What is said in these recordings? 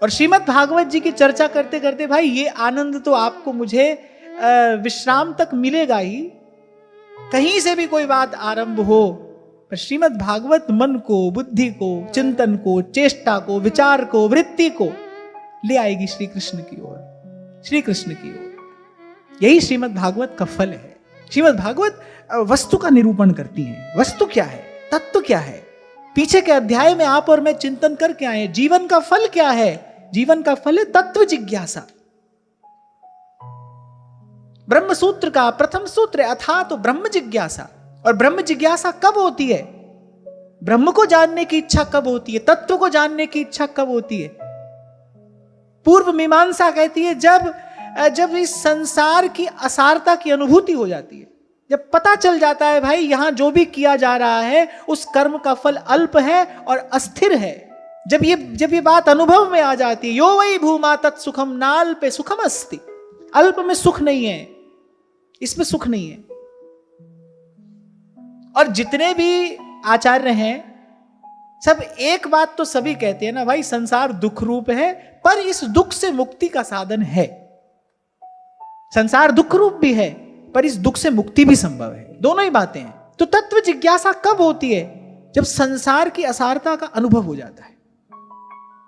और श्रीमद् भागवत जी की चर्चा करते करते भाई ये आनंद तो आपको मुझे विश्राम तक मिलेगा ही, कहीं से भी कोई बात आरंभ हो, पर श्रीमद् भागवत मन को, बुद्धि को, चिंतन को, चेष्टा को, विचार को, वृत्ति को ले आएगी श्री कृष्ण की ओर, श्री कृष्ण की ओर। यही श्रीमद् भागवत का फल है। श्रीमद् भागवत वस्तु का निरूपण करती है। वस्तु क्या है, तत्व क्या है, पीछे के अध्याय में आप और मैं चिंतन करके आए। जीवन का फल क्या है? जीवन का फल है तत्व जिज्ञासा। ब्रह्म सूत्र का प्रथम सूत्र अथा तो ब्रह्म जिज्ञासा। और ब्रह्म जिज्ञासा कब होती है? ब्रह्म को जानने की इच्छा कब होती है? तत्व को जानने की इच्छा कब होती है? पूर्व मीमांसा कहती है जब इस संसार की असारता की अनुभूति हो जाती है, जब पता चल जाता है भाई यहां जो भी किया जा रहा है उस कर्म का फल अल्प है और अस्थिर है, जब ये बात अनुभव में आ जाती है, यो वै भूमा तत्सुखम नाल पे सुखम अस्ति, अल्प में सुख नहीं है, इसमें सुख नहीं है। और जितने भी आचार्य हैं सब एक बात तो सभी कहते हैं ना भाई, संसार दुख रूप है पर इस दुख से मुक्ति का साधन है। संसार दुख रूप भी है पर इस दुख से मुक्ति भी संभव है, दोनों ही बातें हैं। तो तत्व जिज्ञासा कब होती है? जब संसार की असारता का अनुभव हो जाता है,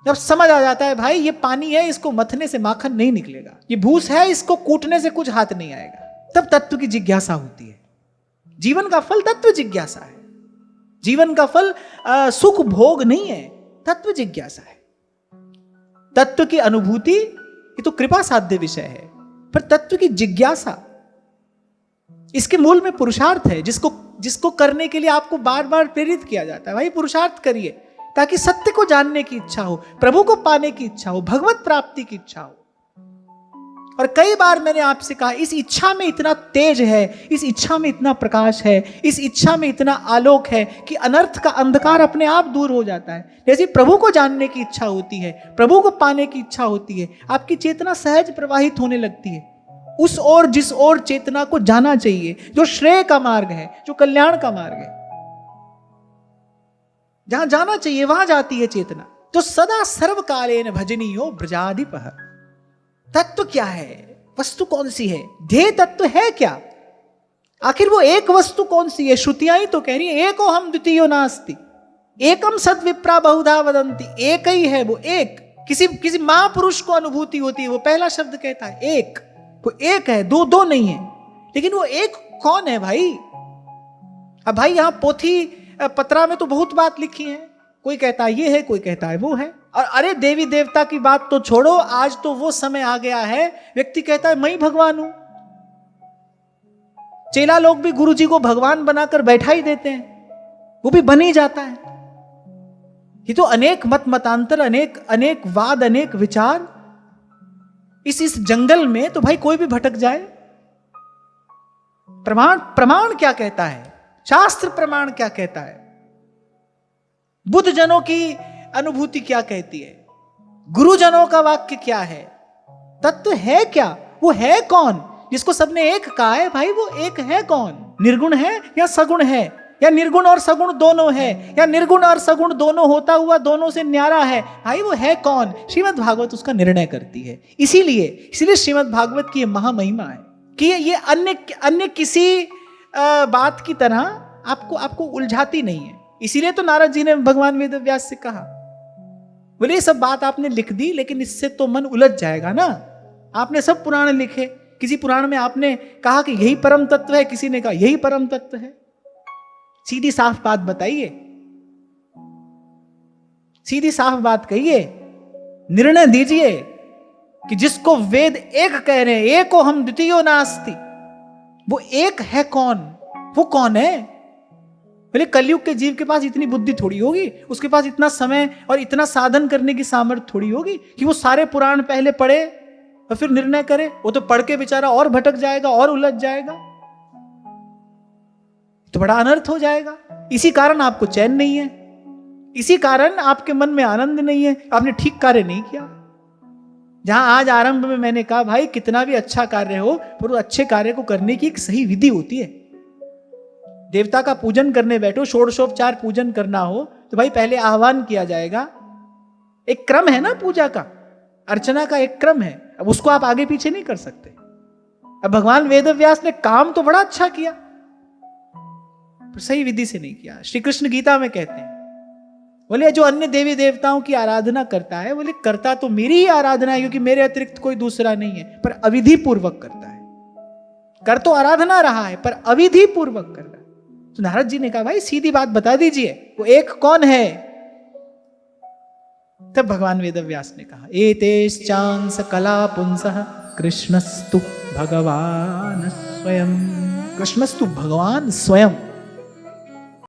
जब समझ आ जाता है भाई ये पानी है, इसको मथने से माखन नहीं निकलेगा, ये भूस है, इसको कूटने से कुछ हाथ नहीं आएगा, तब तत्व की जिज्ञासा होती है। जीवन का फल तत्व जिज्ञासा है। जीवन का फल सुख भोग नहीं है, तत्व जिज्ञासा है। तत्व की अनुभूति ये तो कृपा साध्य विषय है, पर तत्व की जिज्ञासा इसके मूल में पुरुषार्थ है, जिसको करने के लिए आपको बार बार प्रेरित किया जाता है। भाई पुरुषार्थ करिए ताकि सत्य को जानने की इच्छा हो, प्रभु को पाने की इच्छा हो, भगवत प्राप्ति की इच्छा हो। और कई बार मैंने आपसे कहा इस इच्छा में इतना तेज है, इस इच्छा में इतना प्रकाश है, इस इच्छा में इतना आलोक है कि अनर्थ का अंधकार अपने आप दूर हो जाता है। जैसे प्रभु को जानने की इच्छा होती है, प्रभु को पाने की इच्छा होती है, आपकी चेतना सहज प्रवाहित होने लगती है उस ओर जिस ओर चेतना को जाना चाहिए, जो श्रेय का मार्ग है, जो कल्याण का मार्ग है, जहां जाना चाहिए वहां जाती है चेतना। तो सदा सर्वकालेन भजनीयो ब्रजाधिपः। तत्व क्या है? वस्तु कौन सी है? ध्येय तत्व है क्या? आखिर वो एक वस्तु कौन सी है? श्रुतियां ही तो कह रही है एको हम द्वितीयो नास्ति, एकम सद विप्रा बहुधा वदंती। एक ही है वो, एक। किसी महापुरुष को अनुभूति होती है, वो पहला शब्द कहता है एक, वो एक है, दो नहीं है। लेकिन वो एक कौन है भाई? अब भाई यहां पोथी पत्रा में तो बहुत बात लिखी है, कोई कहता है ये है, कोई कहता है वो है। और अरे देवी देवता की बात तो छोड़ो, आज तो वो समय आ गया है व्यक्ति कहता है मैं ही भगवान हूं। चेला लोग भी गुरु जी को भगवान बनाकर बैठा ही देते हैं, वो भी बन ही जाता है। ये तो अनेक मत मतांतर, अनेक वाद, अनेक विचार, इस जंगल में तो भाई कोई भी भटक जाए। प्रमाण क्या कहता है? शास्त्र प्रमाण क्या कहता है? बुद्ध जनों की अनुभूति क्या कहती है? गुरुजनों का वाक्य क्या है? तत्व है क्या? वो है कौन जिसको सबने एक कहा है? भाई वो एक है कौन? निर्गुण है या सगुण है, या निर्गुण और सगुण दोनों है, या निर्गुण और सगुण दोनों होता हुआ दोनों से न्यारा है? भाई वो है कौन? श्रीमद् भागवत उसका निर्णय करती है। इसीलिए श्रीमद् भागवत की महिमा है कि ये अन्य किसी बात की तरह आपको उलझाती नहीं है। इसीलिए तो नारद जी ने भगवान वेद व्यास से कहा, बोले ये सब बात आपने लिख दी लेकिन इससे तो मन उलझ जाएगा ना। आपने सब पुराण लिखे, किसी पुराण में आपने कहा कि यही परम तत्व है, किसी ने कहा यही परम तत्व है। सीधी साफ बात बताइए, सीधी साफ बात कहिए, निर्णय दीजिए कि जिसको वेद एक कह रहे हैं, एको हम द्वितीयो नास्ति, वो एक है कौन? वो कौन है? बोले कलयुग के जीव के पास इतनी बुद्धि थोड़ी होगी, उसके पास इतना समय और इतना साधन करने की सामर्थ्य थोड़ी होगी कि वो सारे पुराण पहले पढ़े और फिर निर्णय करे। वो तो पढ़ के बेचारा और भटक जाएगा और उलझ जाएगा, तो बड़ा अनर्थ हो जाएगा। इसी कारण आपको चैन नहीं है, इसी कारण आपके मन में आनंद नहीं है, आपने ठीक कार्य नहीं किया। जहां आज आरंभ में मैंने कहा भाई कितना भी अच्छा कार्य हो पर अच्छे कार्य को करने की एक सही विधि होती है। देवता का पूजन करने बैठो, षोडशोपचार पूजन करना हो तो भाई पहले आह्वान किया जाएगा, एक क्रम है ना पूजा का। अर्चना का एक क्रम है, अब उसको आप आगे पीछे नहीं कर सकते। अब भगवान वेदव्यास ने काम तो बड़ा अच्छा किया, पर सही विधि से नहीं किया। श्री कृष्ण गीता में कहते हैं, बोले जो अन्य देवी देवताओं की आराधना करता है, बोले करता तो मेरी ही आराधना है, क्योंकि मेरे अतिरिक्त कोई दूसरा नहीं है, पर अविधि पूर्वक करता है। कर तो आराधना रहा है, पर अविधि पूर्वक कर रहा है। तो नारद जी ने कहा, भाई सीधी बात बता दीजिए, वो एक कौन है? तब भगवान वेदव्यास ने कहा, एतेश्चांस कला पुंसः कृष्णस्तु भगवान स्वयं। कृष्णस्तु भगवान स्वयं।